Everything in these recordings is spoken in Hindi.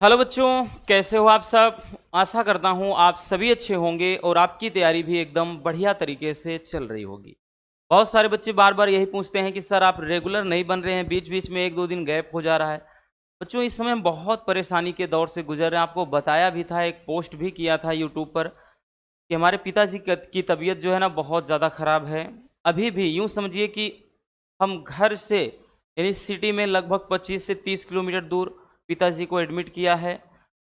हेलो बच्चों, कैसे हो आप सब। आशा करता हूँ आप सभी अच्छे होंगे और आपकी तैयारी भी एकदम बढ़िया तरीके से चल रही होगी। बहुत सारे बच्चे बार बार यही पूछते हैं कि सर आप रेगुलर नहीं बन रहे हैं, बीच बीच में एक दो दिन गैप हो जा रहा है। बच्चों इस समय हम बहुत परेशानी के दौर से गुजर रहे हैं। आपको बताया भी था, एक पोस्ट भी किया था यूट्यूब पर कि हमारे पिताजी की तबीयत जो है ना बहुत ज़्यादा ख़राब है। अभी भी यूँ समझिए कि हम घर से यानी सिटी में लगभग 25 से 30 किलोमीटर दूर पिताजी को एडमिट किया है।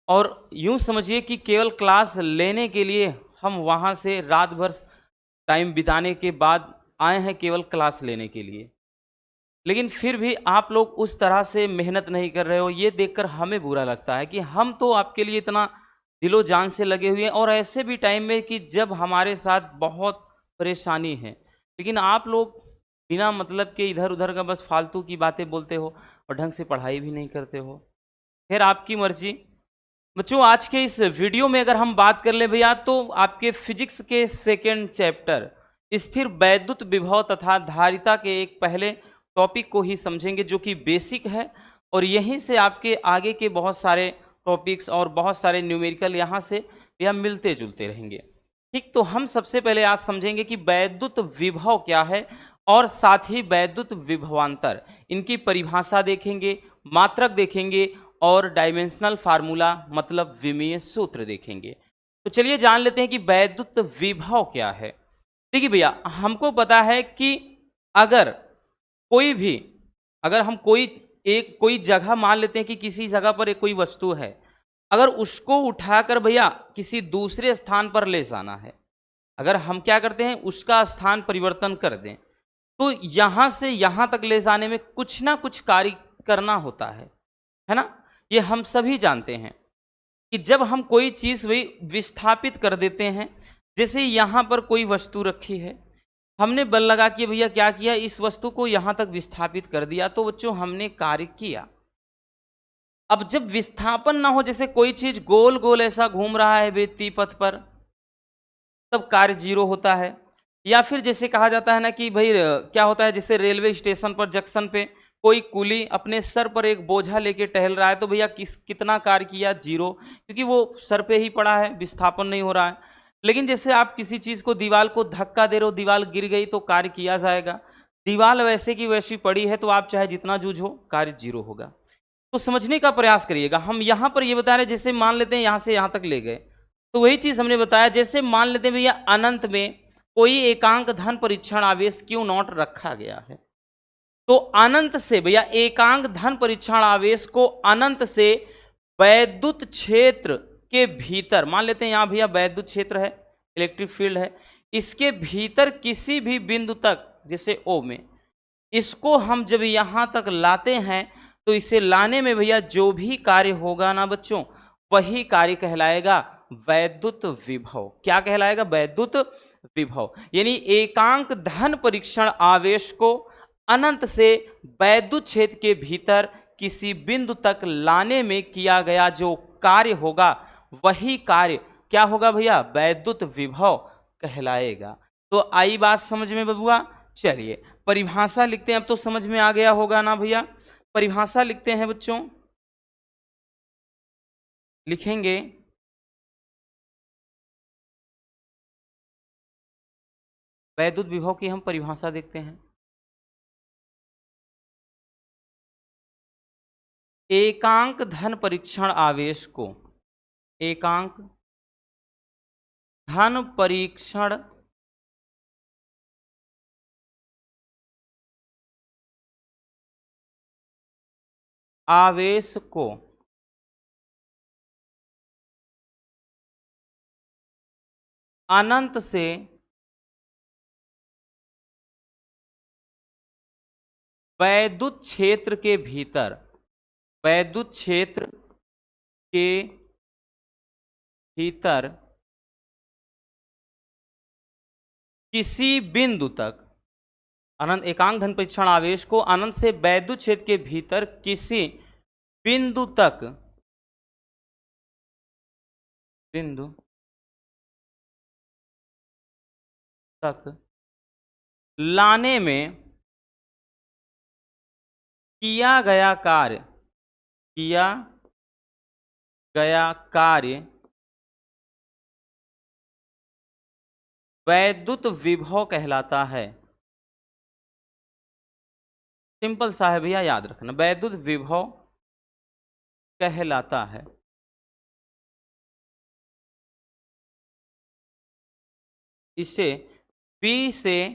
और यूँ समझिए कि केवल क्लास लेने के लिए हम वहाँ से रात भर टाइम बिताने के बाद आए हैं केवल क्लास लेने के लिए। लेकिन फिर भी आप लोग उस तरह से मेहनत नहीं कर रहे हो, ये देखकर हमें बुरा लगता है कि हम तो आपके लिए इतना दिलो जान से लगे हुए हैं और ऐसे भी टाइम में कि जब हमारे साथ बहुत परेशानी है, लेकिन आप लोग बिना मतलब के इधर उधर का बस फालतू की बातें बोलते हो और ढंग से पढ़ाई भी नहीं करते हो। फिर आपकी मर्जी। बच्चों आज के इस वीडियो में अगर हम बात कर ले भैया, तो आपके फिजिक्स के सेकेंड चैप्टर स्थिर वैद्युत विभव तथा धारिता के एक पहले टॉपिक को ही समझेंगे जो कि बेसिक है। और यहीं से आपके आगे के बहुत सारे टॉपिक्स और बहुत सारे न्यूमेरिकल यहाँ से भैया मिलते जुलते रहेंगे। ठीक, तो हम सबसे पहले आज समझेंगे कि वैद्युत विभव क्या है और साथ ही वैद्युत विभवांतर, इनकी परिभाषा देखेंगे, मात्रक देखेंगे और डायमेंशनल फार्मूला मतलब विमीय सूत्र देखेंगे। तो चलिए जान लेते हैं कि वैद्युत विभव क्या है। देखिए भैया, हमको पता है कि अगर कोई भी अगर हम कोई जगह मान लेते हैं कि किसी जगह पर एक कोई वस्तु है, अगर उसको उठाकर भैया किसी दूसरे स्थान पर ले जाना है, अगर हम क्या करते हैं उसका स्थान परिवर्तन कर दें, तो यहां से यहां तक ले जाने में कुछ ना कुछ कार्य करना होता है ना। ये हम सभी जानते हैं कि जब हम कोई चीज वही विस्थापित कर देते हैं, जैसे यहां पर कोई वस्तु रखी है, हमने बल लगा कि भैया क्या किया, इस वस्तु को यहां तक विस्थापित कर दिया, तो बच्चों हमने कार्य किया। अब जब विस्थापन ना हो, जैसे कोई चीज गोल गोल ऐसा घूम रहा है वृत्तीय पथ पर, तब कार्य जीरो होता है। या फिर जैसे कहा जाता है ना कि भाई क्या होता है, जैसे रेलवे स्टेशन पर जंक्शन पे कोई कुली अपने सर पर एक बोझा लेके टहल रहा है, तो भैया कितना कार्य किया, जीरो, क्योंकि वो सर पे ही पड़ा है, विस्थापन नहीं हो रहा है। लेकिन जैसे आप किसी चीज को, दीवार को धक्का दे रहे हो, दीवार गिर गई तो कार्य किया जाएगा। दीवार वैसे की वैसी पड़ी है तो आप चाहे जितना जूझो, कार्य जीरो होगा। तो समझने का प्रयास करिएगा। हम यहाँ पर ये बता रहे हैं, जैसे मान लेते हैं यहाँ से यहाँ तक ले गए, तो वही चीज हमने बताया। जैसे मान लेते हैं भैया अनंत में कोई एकांक धन परीक्षण आवेश क्यू नॉट रखा गया है, तो अनंत से भैया एकांक धन परीक्षण आवेश को अनंत से वैद्युत क्षेत्र के भीतर, मान लेते हैं यहाँ भैया वैद्युत क्षेत्र है, इलेक्ट्रिक फील्ड है, इसके भीतर किसी भी बिंदु तक, जैसे ओ में, इसको हम जब यहां तक लाते हैं, तो इसे लाने में भैया जो भी कार्य होगा ना बच्चों, वही कार्य कहलाएगा वैद्युत विभव। क्या कहलाएगा? वैद्युत विभव। यानी एकांक धन परीक्षण आवेश को अनंत से वैद्युत क्षेत्र के भीतर किसी बिंदु तक लाने में किया गया जो कार्य होगा, वही कार्य क्या होगा भैया? वैद्युत विभव कहलाएगा। तो आई बात समझ में बबुआ? चलिए परिभाषा लिखते हैं। अब तो समझ में आ गया होगा ना भैया। परिभाषा लिखते हैं बच्चों, लिखेंगे वैद्युत विभव की हम परिभाषा देखते हैं। एकांक धन परीक्षण आवेश को, एकांक धन परीक्षण आवेश को अनंत से वैद्युत क्षेत्र के भीतर, वैद्युत क्षेत्र के भीतर किसी बिंदु तक, अनंत एकांक धन परीक्षण आवेश को अनंत से वैद्युत क्षेत्र के भीतर किसी बिंदु तक, बिंदु तक लाने में किया गया कार्य, किया गया कार्य वैद्युत विभव कहलाता है। सिंपल सा है भैया, याद रखना, वैद्युत विभव कहलाता है। इसे V से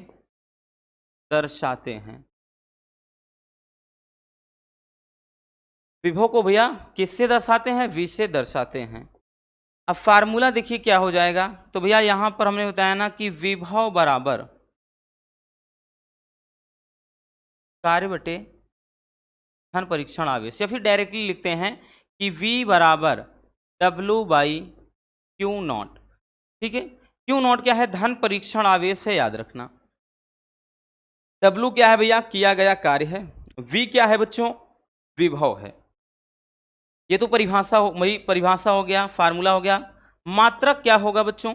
दर्शाते हैं। विभव को भैया किससे दर्शाते हैं? V से दर्शाते हैं। अब फार्मूला देखिए क्या हो जाएगा। तो भैया यहां पर हमने बताया ना कि विभव बराबर कार्य बटे धन परीक्षण आवेश, या फिर डायरेक्टली लिखते हैं कि V बराबर W/Q0। ठीक है, Q0 क्या है? धन परीक्षण आवेश है, याद रखना। W क्या है भैया? किया गया कार्य है। V क्या है बच्चों? विभव है। ये तो परिभाषा हो गया, फार्मूला हो गया। मात्रक क्या होगा बच्चों?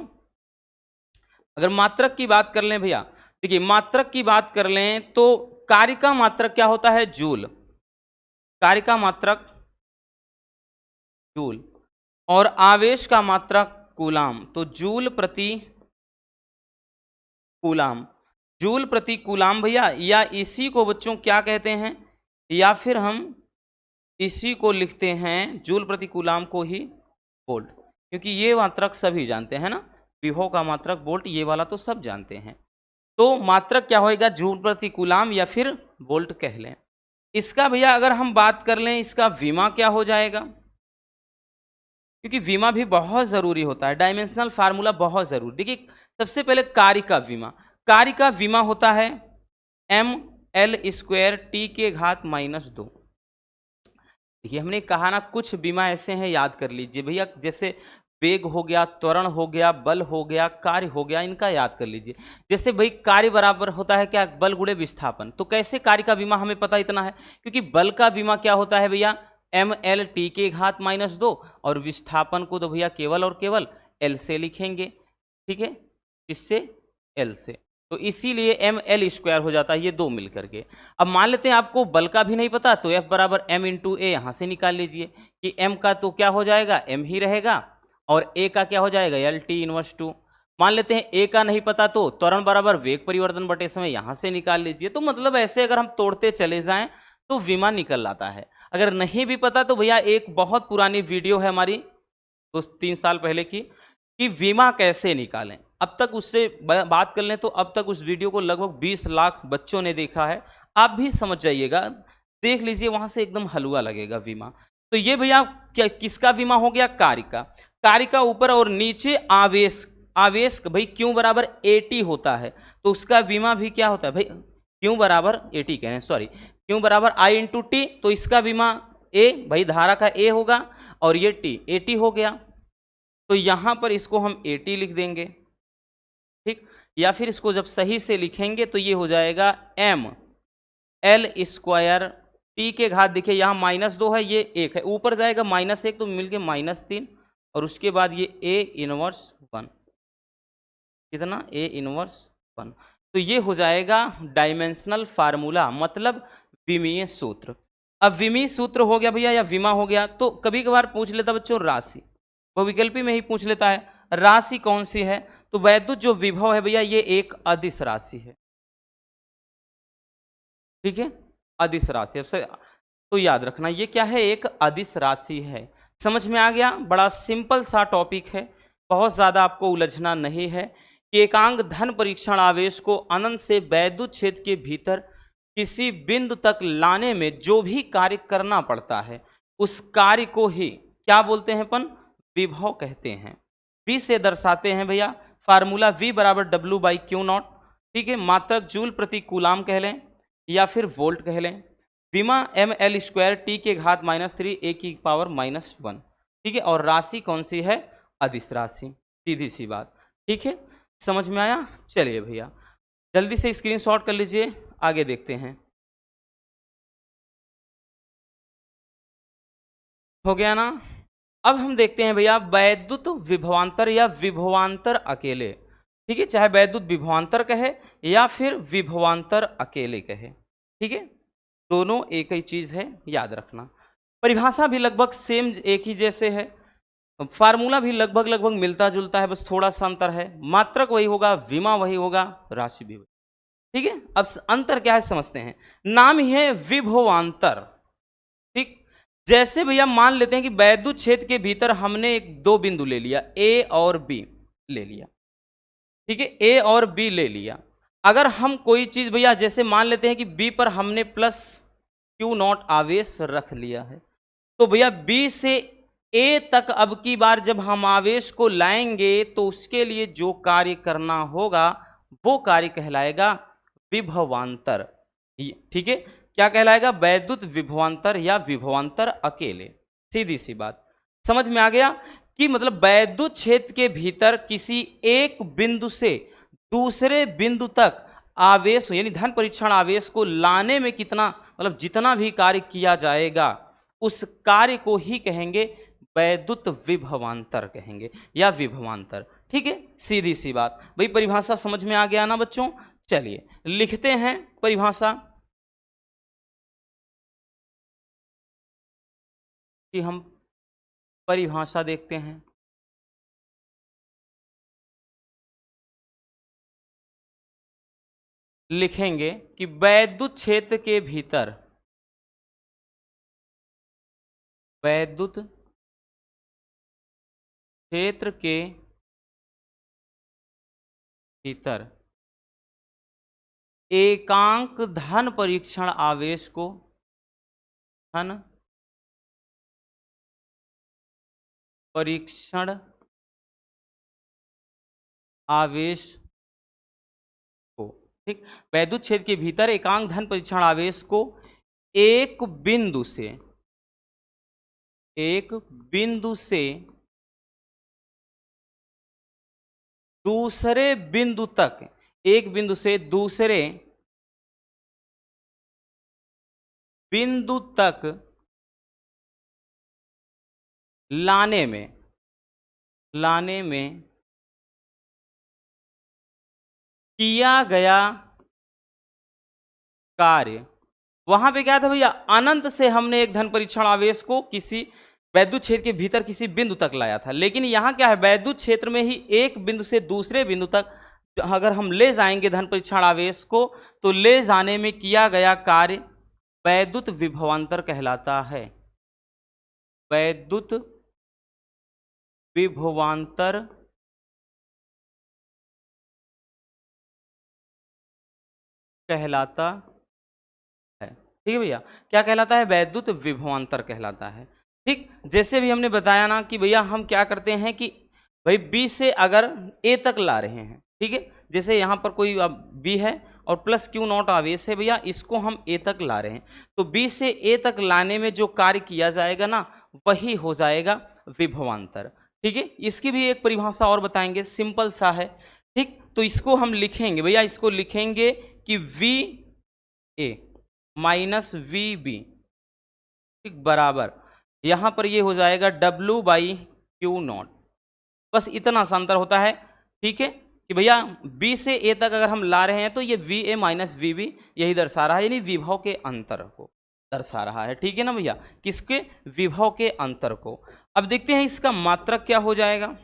अगर मात्रक की बात कर लें भैया, देखिए मात्रक की बात कर लें तो कार्य का मात्रक क्या होता है? जूल। कार्य का मात्रक जूल और आवेश का मात्रक कूलाम। तो जूल प्रति कूलाम, जूल प्रति कूलाम भैया, या इसी को बच्चों क्या कहते हैं? या फिर हम इसी को लिखते हैं जूल प्रति कूलाम को ही वोल्ट, क्योंकि ये मात्रक सभी जानते हैं ना, विभव का मात्रक वोल्ट, ये वाला तो सब जानते हैं। तो मात्रक क्या होएगा? जूल प्रति कूलाम या फिर वोल्ट कह लें। इसका भैया अगर हम बात कर लें, इसका विमा क्या हो जाएगा? क्योंकि विमा भी बहुत जरूरी होता है, डायमेंशनल फार्मूला बहुत जरूरी। देखिए सबसे पहले कार्य का विमा, कार्य का विमा होता है ml² T⁻²। देखिए हमने कहा ना, कुछ विमा ऐसे हैं, याद कर लीजिए भैया, जैसे वेग हो गया, त्वरण हो गया, बल हो गया, कार्य हो गया, इनका याद कर लीजिए। जैसे भाई कार्य बराबर होता है क्या? बल गुणे विस्थापन। तो कैसे कार्य का विमा हमें पता इतना है? क्योंकि बल का विमा क्या होता है भैया? ml T⁻², और विस्थापन को तो भैया केवल और केवल L से लिखेंगे। ठीक है, इससे L से, तो इसीलिए ml² हो जाता है, ये दो मिल करके। अब मान लेते हैं आपको बल का भी नहीं पता, तो F बराबर m × a यहाँ से निकाल लीजिए कि m का तो क्या हो जाएगा? m ही रहेगा, और a का क्या हो जाएगा? LT−2। मान लेते हैं a का नहीं पता, तो त्वरण बराबर वेग परिवर्तन बटे समय, यहाँ से निकाल लीजिए। तो मतलब ऐसे अगर हम तोड़ते चले जाएं तो विमा निकल आता है। अगर नहीं भी पता तो भैया एक बहुत पुरानी वीडियो है हमारी, तो 3 साल पहले की, कि विमा कैसे निकालें। अब तक उससे बात कर लें तो अब तक उस वीडियो को लगभग 20 लाख बच्चों ने देखा है। आप भी समझ जाइएगा, देख लीजिए, वहां से एकदम हलवा लगेगा विमा। तो ये भैया क्या किसका विमा हो गया? कार्य का। कार्य का ऊपर और नीचे आवेश, आवेश भाई Q बराबर AT होता है, तो उसका विमा भी क्या होता है भाई? Q बराबर AT कह रहे हैं, सॉरी, Q बराबर I × T, तो इसका विमा A, भाई धारा का A होगा, और ये T, AT हो गया। तो यहां पर इसको हम AT लिख देंगे, ठीक, या फिर इसको जब सही से लिखेंगे तो ये हो जाएगा ml² T⁻, देखिए यहाँ -2 है, ये 1 है, ऊपर जाएगा -1, तो मिलके -3, और उसके बाद ये A−1, कितना? A−1। तो ये हो जाएगा डायमेंशनल फार्मूला, मतलब विमीय सूत्र। अब विमीय सूत्र हो गया भैया, या विमा हो गया। तो कभी कभार पूछ लेता बच्चों राशि, वो विकल्पी में ही पूछ लेता है, राशि कौन सी है? तो वैद्युत जो विभव है भैया, ये एक अदिश राशि है। ठीक है, अदिश राशि। तो याद रखना ये क्या है? एक अदिश राशि है। समझ में आ गया? बड़ा सिंपल सा टॉपिक है, बहुत ज्यादा आपको उलझना नहीं है कि एकांक धन परीक्षण आवेश को अनंत से वैद्युत क्षेत्र के भीतर किसी बिंदु तक लाने में जो भी कार्य करना पड़ता है, उस कार्य को ही क्या बोलते हैं अपन? विभव कहते हैं। V से दर्शाते हैं भैया, फार्मूला V बराबर W/Q0। ठीक है, मात्रक जूल प्रति कूलाम कह लें या फिर वोल्ट कह लें। विमा ml² T⁻³ A⁻1। ठीक है, और राशि कौन सी है? अदिश राशि, सीधी सी बात। ठीक है, समझ में आया? चलिए भैया जल्दी से स्क्रीनशॉट कर लीजिए, आगे देखते हैं। हो गया ना? अब हम देखते हैं भैया वैद्युत विभवांतर या विभवांतर अकेले। ठीक है, चाहे वैद्युत विभवांतर कहे या फिर विभवांतर अकेले कहे, ठीक है, दोनों एक ही चीज है, याद रखना। परिभाषा भी लगभग सेम एक ही जैसे है। फार्मूला भी लगभग लगभग मिलता जुलता है, बस थोड़ा सा अंतर है। मात्रक वही होगा, विमा वही होगा, राशि भी वही। ठीक है, अब अंतर क्या है समझते हैं। नाम ही है विभवांतर। ठीक, जैसे भैया मान लेते हैं कि वैद्युत क्षेत्र के भीतर हमने एक दो बिंदु ले लिया, ए और बी ले लिया। ठीक है, ए और बी ले लिया। अगर हम कोई चीज भैया जैसे मान लेते हैं कि बी पर हमने प्लस क्यू नॉट आवेश रख लिया है, तो भैया बी से ए तक अब की बार जब हम आवेश को लाएंगे तो उसके लिए जो कार्य करना होगा वो कार्य कहलाएगा विभवांतर। ठीक है, क्या कहलाएगा, वैद्युत विभवांतर या विभवांतर अकेले। सीधी सी बात समझ में आ गया कि मतलब वैद्युत क्षेत्र के भीतर किसी एक बिंदु से दूसरे बिंदु तक आवेश यानी धन परीक्षण आवेश को लाने में कितना मतलब जितना भी कार्य किया जाएगा उस कार्य को ही कहेंगे वैद्युत विभवांतर कहेंगे या विभवांतर। ठीक है, सीधी सी बात। भाई परिभाषा समझ में आ गया ना बच्चों। चलिए लिखते हैं परिभाषा कि हम परिभाषा देखते हैं। लिखेंगे कि वैद्युत क्षेत्र के भीतर वैद्युत क्षेत्र के भीतर एकांक धन परीक्षण आवेश को धन परीक्षण आवेश को, ठीक, वैद्युत क्षेत्र के भीतर एकांक धन परीक्षण आवेश को एक बिंदु से दूसरे बिंदु तक, एक बिंदु से दूसरे बिंदु तक लाने में किया गया कार्य। वहां पे क्या था भैया, अनंत से हमने एक धन परीक्षण आवेश को किसी वैद्युत क्षेत्र के भीतर किसी बिंदु तक लाया था, लेकिन यहां क्या है, वैद्युत क्षेत्र में ही एक बिंदु से दूसरे बिंदु तक अगर हम ले जाएंगे धन परीक्षण आवेश को तो ले जाने में किया गया कार्य वैद्युत विभवांतर कहलाता है। वैद्युत विभवांतर कहलाता है। ठीक है भैया, क्या कहलाता है, वैद्युत विभवांतर कहलाता है। ठीक, जैसे भी हमने बताया ना कि भैया हम क्या करते हैं कि भाई बी से अगर ए तक ला रहे हैं, ठीक है, जैसे यहाँ पर कोई बी है और प्लस क्यू नॉट आवेश है भैया, इसको हम ए तक ला रहे हैं, तो बी से ए तक लाने में जो कार्य किया जाएगा ना वही हो जाएगा विभवांतर। ठीक है, इसकी भी एक परिभाषा और बताएंगे, सिंपल सा है। ठीक, तो इसको हम लिखेंगे भैया, इसको लिखेंगे कि V A minus V B, ठीक, बराबर यहां पर ये हो जाएगा W बाई क्यू नॉट। बस इतना सा अंतर होता है। ठीक है, कि भैया B से A तक अगर हम ला रहे हैं तो ये V A minus V B यही दर्शा रहा है, यानी विभव के अंतर को दर्शा रहा है। ठीक है ना भैया, किसके, विभव के अंतर को। अब देखते हैं इसका मात्रक क्या हो जाएगा।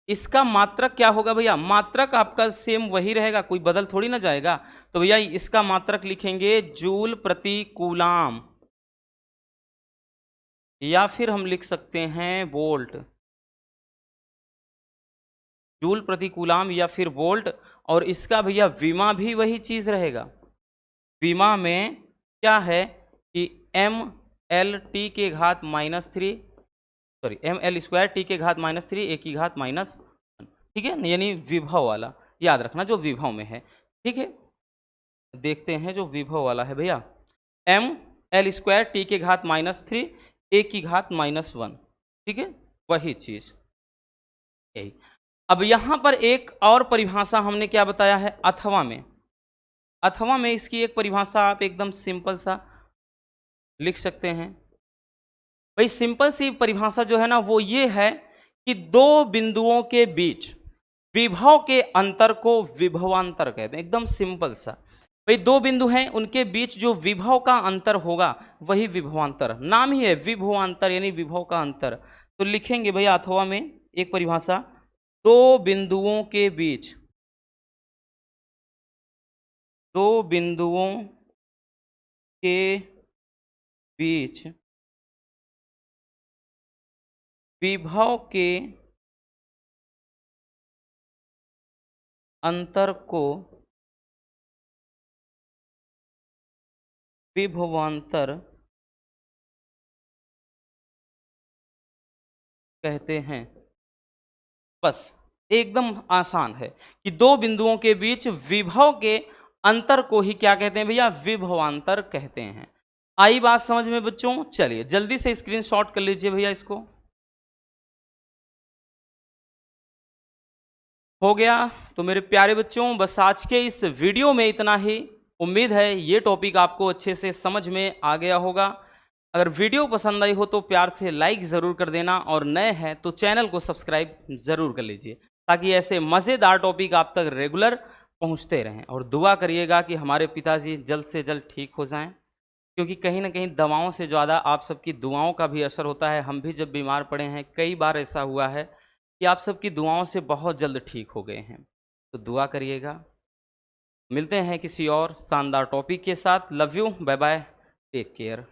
इसका मात्रक क्या होगा भैया, मात्रक आपका सेम वही रहेगा, कोई बदल थोड़ी ना जाएगा। तो भैया इसका मात्रक लिखेंगे जूल प्रति कूलाम, या फिर हम लिख सकते हैं वोल्ट, जूल प्रति कूलाम या फिर वोल्ट। और इसका भैया विमा भी वही चीज रहेगा। विमा में क्या है कि ml के घात -3 सॉरी ml स्क्वायर टी के घात -3 ए की घात -1। ठीक है, यानी विभव वाला याद रखना, जो विभव में है। ठीक है, देखते हैं जो विभव वाला है भैया, ml स्क्वायर टी के घात -3 ए की घात -1। ठीक है, वही चीज यही। अब यहां पर एक और परिभाषा हमने क्या बताया है, अथवा में। अथवा में इसकी एक परिभाषा आप एकदम सिंपल सा लिख सकते हैं। भाई सिंपल सी परिभाषा जो है ना वो ये है कि दो बिंदुओं के बीच विभव के अंतर को विभवांतर कहते हैं, एकदम सिंपल सा। भाई दो बिंदु हैं, उनके बीच जो विभव का अंतर होगा वही विभवांतर, नाम ही है विभवांतर यानी विभव का अंतर। तो लिखेंगे भैया अथवा में एक परिभाषा, दो बिंदुओं के बीच, दो बिंदुओं के बीच विभव के अंतर को विभवांतर कहते हैं। बस एकदम आसान है कि दो बिंदुओं के बीच विभव के अंतर को ही क्या कहते हैं भैया, विभवांतर कहते हैं। आई बात समझ में बच्चों? चलिए जल्दी से स्क्रीनशॉट कर लीजिए भैया इसको। हो गया? तो मेरे प्यारे बच्चों बस आज के इस वीडियो में इतना ही। उम्मीद है ये टॉपिक आपको अच्छे से समझ में आ गया होगा। अगर वीडियो पसंद आई हो तो प्यार से लाइक ज़रूर कर देना, और नए हैं तो चैनल को सब्सक्राइब ज़रूर कर लीजिए, ताकि ऐसे मज़ेदार टॉपिक आप तक रेगुलर पहुंचते रहें। और दुआ करिएगा कि हमारे पिताजी जल्द से जल्द ठीक हो जाएं, क्योंकि कहीं ना कहीं दवाओं से ज़्यादा आप सबकी दुआओं का भी असर होता है। हम भी जब बीमार पड़े हैं कई बार ऐसा हुआ है कि आप सबकी दुआओं से बहुत जल्द ठीक हो गए हैं। तो दुआ करिएगा। मिलते हैं किसी और शानदार टॉपिक के साथ। Love you, bye bye, take care.